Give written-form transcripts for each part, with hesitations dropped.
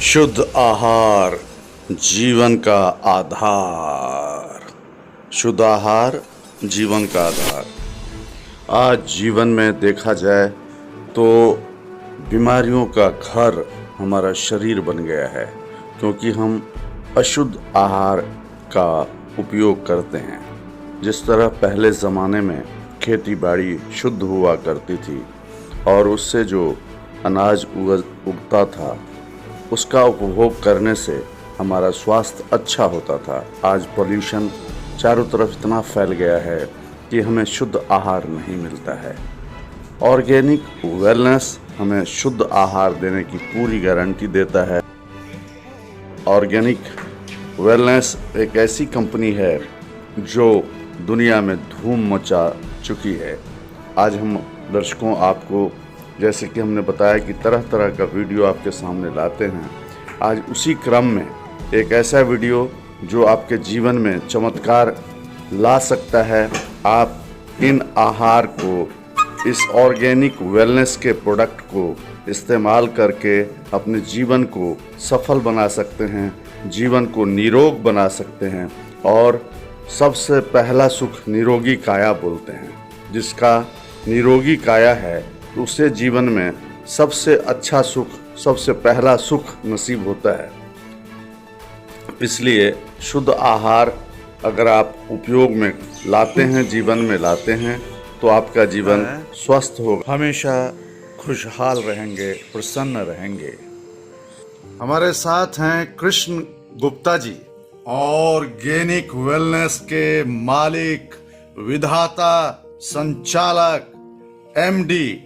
शुद्ध आहार जीवन का आधार। शुद्ध आहार जीवन का आधार। आज जीवन में देखा जाए तो बीमारियों का घर हमारा शरीर बन गया है, क्योंकि हम अशुद्ध आहार का उपयोग करते हैं। जिस तरह पहले ज़माने में खेती बाड़ी शुद्ध हुआ करती थी और उससे जो अनाज उगता था उसका उपभोग करने से हमारा स्वास्थ्य अच्छा होता था। आज पॉल्यूशन चारों तरफ इतना फैल गया है कि हमें शुद्ध आहार नहीं मिलता है। ऑर्गेनिक वेलनेस हमें शुद्ध आहार देने की पूरी गारंटी देता है। ऑर्गेनिक वेलनेस एक ऐसी कंपनी है जो दुनिया में धूम मचा चुकी है। आज हम दर्शकों आपको, जैसे कि हमने बताया कि तरह तरह का वीडियो आपके सामने लाते हैं, आज उसी क्रम में एक ऐसा वीडियो जो आपके जीवन में चमत्कार ला सकता है। आप इन आहार को, इस ऑर्गेनिक वेलनेस के प्रोडक्ट को इस्तेमाल करके अपने जीवन को सफल बना सकते हैं, जीवन को निरोग बना सकते हैं। और सबसे पहला सुख निरोगी काया बोलते हैं। जिसका निरोगी काया है उसे जीवन में सबसे अच्छा सुख, सबसे पहला सुख नसीब होता है। इसलिए शुद्ध आहार अगर आप उपयोग में लाते हैं, जीवन में लाते हैं, तो आपका जीवन स्वस्थ होगा, हमेशा खुशहाल रहेंगे, प्रसन्न रहेंगे। हमारे साथ हैं कृष्ण गुप्ता जी, ऑर्गेनिक वेलनेस के मालिक, विधाता, संचालक, एमडी।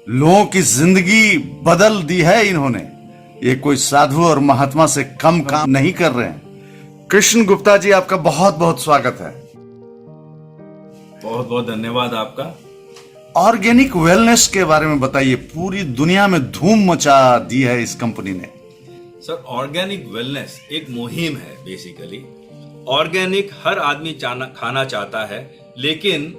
लोगों की जिंदगी बदल दी है इन्होंने। ये कोई साधु और महात्मा से कम काम नहीं कर रहे हैं। कृष्ण गुप्ता जी, आपका बहुत बहुत स्वागत है। बहुत बहुत धन्यवाद आपका। ऑर्गेनिक वेलनेस के बारे में बताइए। पूरी दुनिया में धूम मचा दी है इस कंपनी ने। सर, ऑर्गेनिक वेलनेस एक मुहिम है। बेसिकली ऑर्गेनिक हर आदमी खाना चाहता है, लेकिन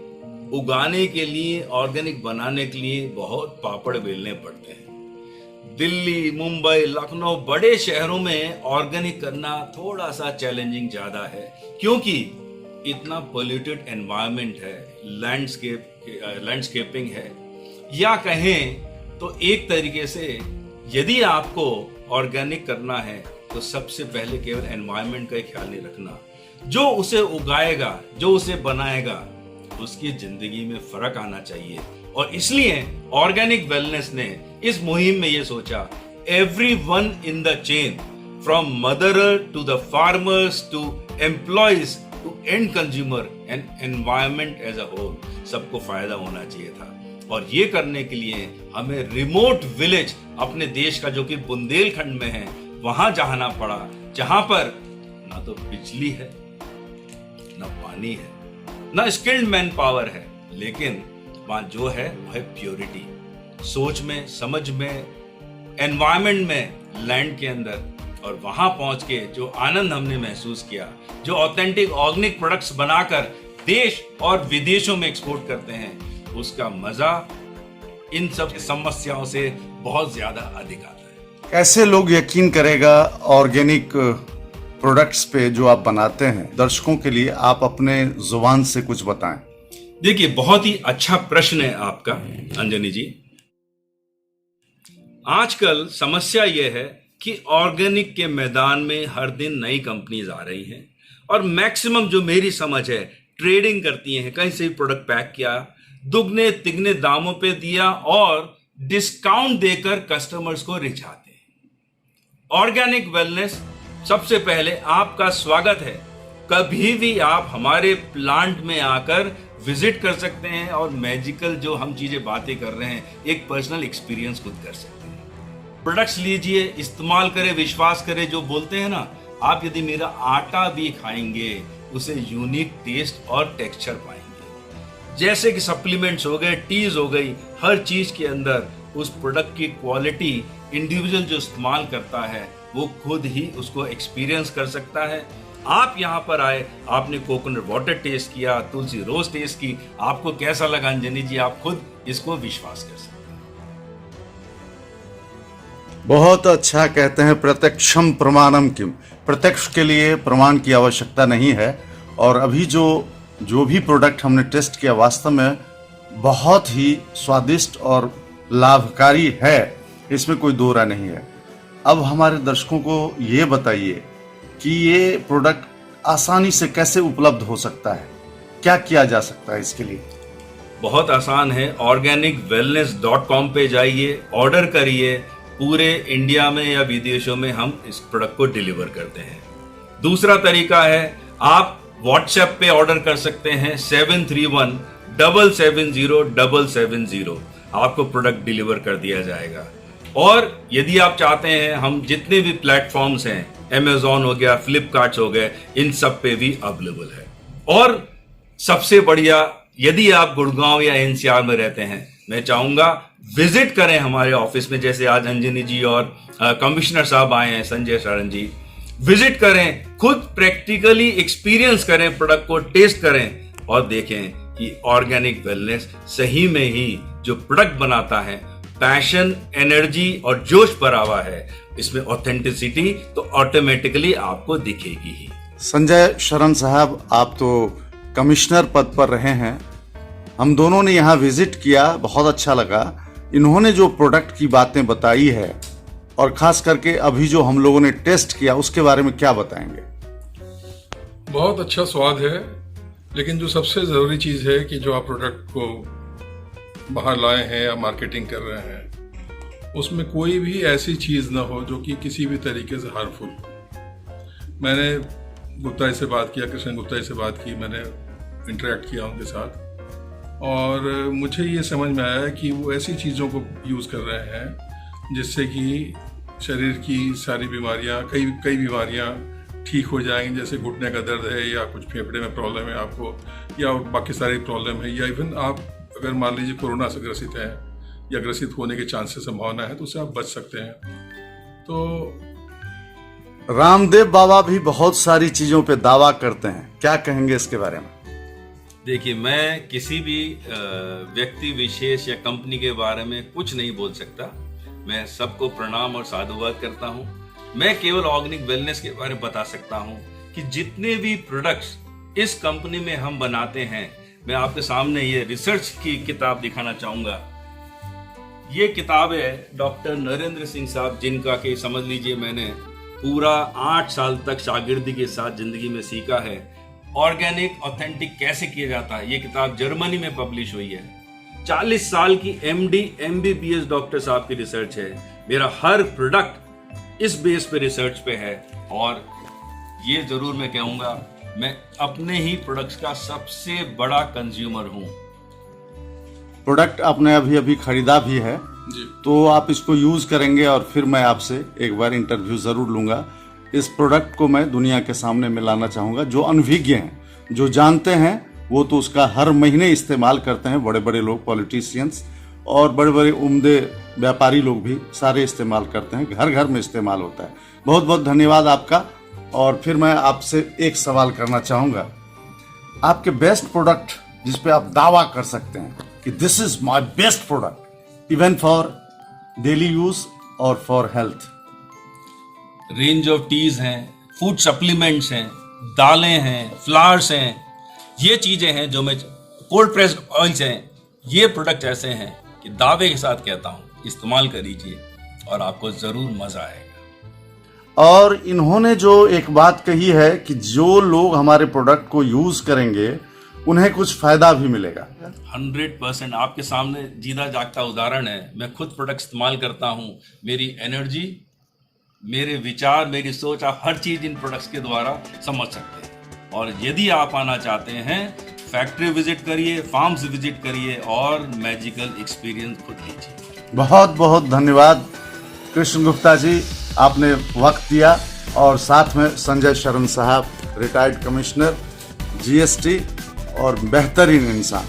उगाने के लिए, ऑर्गेनिक बनाने के लिए बहुत पापड़ बेलने पड़ते हैं। दिल्ली, मुंबई, लखनऊ, बड़े शहरों में ऑर्गेनिक करना थोड़ा सा चैलेंजिंग ज्यादा है, क्योंकि इतना पोल्यूटेड एनवायरनमेंट है, लैंडस्केपिंग है, या कहें तो एक तरीके से यदि आपको ऑर्गेनिक करना है तो सबसे पहले केवल एनवायरनमेंट का ख्याल नहीं रखना, जो उसे उगाएगा, जो उसे बनाएगा, उसकी जिंदगी में फर्क आना चाहिए। और इसलिए ऑर्गेनिक वेलनेस ने इस मुहिम में ये सोचा, everyone in the chain, from mother to the farmers to employees to end consumer and environment as a whole, सबको फायदा होना चाहिए था। और ये करने के लिए हमें रिमोट विलेज, अपने देश का जो कि बुंदेलखंड में है, वहां जाना पड़ा, जहां पर ना तो बिजली है, ना पानी है, ना स्किल्ड मैन पावर है, लेकिन वहां जो है वो है प्योरिटी, सोच में, समझ में, एनवायरनमेंट में, लैंड के अंदर। और वहां पहुंच के जो आनंद हमने महसूस किया, जो ऑथेंटिक ऑर्गेनिक प्रोडक्ट्स बनाकर देश और विदेशों में एक्सपोर्ट करते हैं, उसका मजा इन सब समस्याओं से बहुत ज्यादा अधिक आता है। कैसे लोग यकीन करेगा ऑर्गेनिक प्रोडक्ट्स पे जो आप बनाते हैं? दर्शकों के लिए आप अपने जुबान से कुछ बताएं। देखिए, बहुत ही अच्छा प्रश्न है आपका अंजनी जी। आजकल समस्या यह है कि ऑर्गेनिक के मैदान में हर दिन नई कंपनीज आ रही हैं, और मैक्सिमम जो मेरी समझ है, ट्रेडिंग करती हैं, कहीं से भी प्रोडक्ट पैक किया, दुगने तिगने दामों पे दिया और डिस्काउंट देकर कस्टमर्स को रिझाते हैं। ऑर्गेनिक वेलनेस, सबसे पहले आपका स्वागत है। कभी भी आप हमारे प्लांट में आकर विजिट कर सकते हैं और मैजिकल जो हम चीजें बातें कर रहे हैं, एक पर्सनल एक्सपीरियंस खुद कर सकते हैं। प्रोडक्ट्स लीजिए, इस्तेमाल करें, विश्वास करें। जो बोलते हैं ना, आप यदि मेरा आटा भी खाएंगे उसे यूनिक टेस्ट और टेक्सचर पाएंगे। जैसे कि सप्लीमेंट्स हो गए, टीज हो गई, हर चीज के अंदर उस प्रोडक्ट की क्वालिटी इंडिविजुअल जो इस्तेमाल करता है वो खुद ही उसको एक्सपीरियंस कर सकता है। आप यहाँ पर आए, आपने कोकोनट वाटर टेस्ट किया, तुलसी रोज टेस्ट की, आपको कैसा लगा अंजनी जी, आप खुद इसको विश्वास कर सकते हैं। बहुत अच्छा। कहते हैं प्रत्यक्षम प्रमाणम किम, प्रत्यक्ष के लिए प्रमाण की आवश्यकता नहीं है। और अभी जो भी प्रोडक्ट हमने टेस्ट किया वास्तव में बहुत ही स्वादिष्ट और लाभकारी है, इसमें कोई दो राय नहीं है। अब हमारे दर्शकों को ये बताइए कि ये प्रोडक्ट आसानी से कैसे उपलब्ध हो सकता है, क्या किया जा सकता है इसके लिए? बहुत आसान है। organicwellness.com पे जाइए, ऑर्डर करिए। पूरे इंडिया में या विदेशों में हम इस प्रोडक्ट को डिलीवर करते हैं। दूसरा तरीका है, आप व्हाट्सएप पे ऑर्डर कर सकते हैं 7317707770, आपको प्रोडक्ट डिलीवर कर दिया जाएगा। और यदि आप चाहते हैं, हम जितने भी प्लेटफॉर्म्स हैं, अमेजॉन हो गया, फ्लिपकार्ट हो गए, इन सब पे भी अवेलेबल है। और सबसे बढ़िया, यदि आप गुड़गांव या एनसीआर में रहते हैं, मैं चाहूंगा विजिट करें हमारे ऑफिस में। जैसे आज अंजनी जी और कमिश्नर साहब आए हैं, संजय शरण जी, विजिट करें, खुद प्रैक्टिकली एक्सपीरियंस करें, प्रोडक्ट को टेस्ट करें और देखें कि ऑर्गेनिक वेलनेस सही में ही जो प्रोडक्ट बनाता है, पैशन, एनर्जी और जोश भरा हुआ है, इसमें ऑथेंटिसिटी तो ऑटोमेटिकली आपको दिखेगी ही। संजय शरण साहब, आप तो कमिश्नर पद पर रहे हैं, हम दोनों ने यहाँ विजिट किया, बहुत अच्छा लगा। इन्होंने जो प्रोडक्ट की बातें बताई है और खास करके अभी जो हम लोगों ने टेस्ट किया उसके बारे में क्या बताएंगे? बहुत अच्छा स्वाद है, लेकिन जो सबसे ज़रूरी चीज़ है कि जो आप प्रोडक्ट को बाहर लाए हैं या मार्केटिंग कर रहे हैं, उसमें कोई भी ऐसी चीज़ ना हो जो कि किसी भी तरीके से हार्मफुल। मैंने गुप्ता जी से बात किया, कृष्ण गुप्ता जी से बात की, मैंने इंटरेक्ट किया उनके साथ, और मुझे ये समझ में आया कि वो ऐसी चीज़ों को यूज़ कर रहे हैं जिससे कि शरीर की सारी बीमारियां, कई बीमारियां ठीक हो जाएंगी। जैसे घुटने का दर्द है या कुछ फेफड़े में प्रॉब्लम है आपको, या बाकी सारी प्रॉब्लम है, या इवन आप अगर मान लीजिए कोरोना से ग्रसित हैं या ग्रसित होने के चांसेस संभावना है, तो उससे आप बच सकते हैं। तो रामदेव बाबा भी बहुत सारी चीजों पे दावा करते हैं, क्या कहेंगे इसके बारे में? देखिए, मैं किसी भी व्यक्ति विशेष या कंपनी के बारे में कुछ नहीं बोल सकता। मैं सबको प्रणाम और साधुवाद करता हूं। मैं केवल ऑर्गेनिक वेलनेस के बारे में बता सकता हूं कि जितने भी प्रोडक्ट्स इस कंपनी में हम बनाते हैं, मैं आपके सामने ये रिसर्च की किताब दिखाना चाहूंगा। ये किताब है डॉक्टर नरेंद्र सिंह साहब, जिनका कि समझ लीजिए मैंने पूरा 8 साल तक शागिर्दी के साथ जिंदगी में सीखा है ऑर्गेनिक ऑथेंटिक कैसे किया जाता है। ये किताब जर्मनी में पब्लिश हुई है। 40 साल की MD MBBS डॉक्टर साहब की रिसर्च है। मेरा हर प्रोडक्ट इस बेस पे रिसर्च पे है। और ये जरूर मैं कहूंगा, मैं अपने ही प्रोडक्ट्स का सबसे बड़ा कंज्यूमर हूं। प्रोडक्ट आपने अभी खरीदा भी है जी, तो आप इसको यूज करेंगे और फिर मैं आपसे एक बार इंटरव्यू जरूर लूंगा। इस प्रोडक्ट को मैं दुनिया के सामने में लाना चाहूंगा। जो अनभिज्ञ हैं, जो जानते हैं, वो तो उसका हर महीने इस्तेमाल करते हैं। बड़े बड़े लोग, पॉलिटिशियंस और बड़े बड़े उम्दे व्यापारी लोग भी सारे इस्तेमाल करते हैं, घर घर में इस्तेमाल होता है। बहुत बहुत धन्यवाद आपका। और फिर मैं आपसे एक सवाल करना चाहूँगा, आपके बेस्ट प्रोडक्ट जिस पे आप दावा कर सकते हैं कि this is my best product even for daily use और for health? Range of teas हैं, फूड सप्लीमेंट्स हैं, दालें हैं, फ्लावर्स हैं, ये चीजें हैं जो मैं, कोल्ड प्रेस्ड ऑयल्स हैं, ये प्रोडक्ट ऐसे हैं कि दावे के साथ कहता हूं, इस्तेमाल करिए और आपको जरूर मजा आएगा। और इन्होंने जो एक बात कही है कि जो लोग हमारे प्रोडक्ट को यूज करेंगे उन्हें कुछ फायदा भी मिलेगा। 100% आपके सामने जीता जागता उदाहरण है। मैं खुद प्रोडक्ट इस्तेमाल करता हूं। मेरी एनर्जी, मेरे विचार, मेरी सोच, आप हर चीज इन प्रोडक्ट्स के द्वारा समझ सकते हैं। और यदि आप आना चाहते हैं, फैक्ट्री विजिट करिए, फार्म्स विजिट करिए और मैजिकल एक्सपीरियंस खुद लीजिए। बहुत बहुत धन्यवाद कृष्ण गुप्ता जी, आपने वक्त दिया। और साथ में संजय शरण साहब, रिटायर्ड कमिश्नर GST और बेहतरीन इंसान।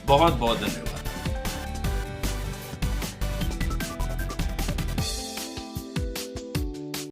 बहुत बहुत धन्यवाद।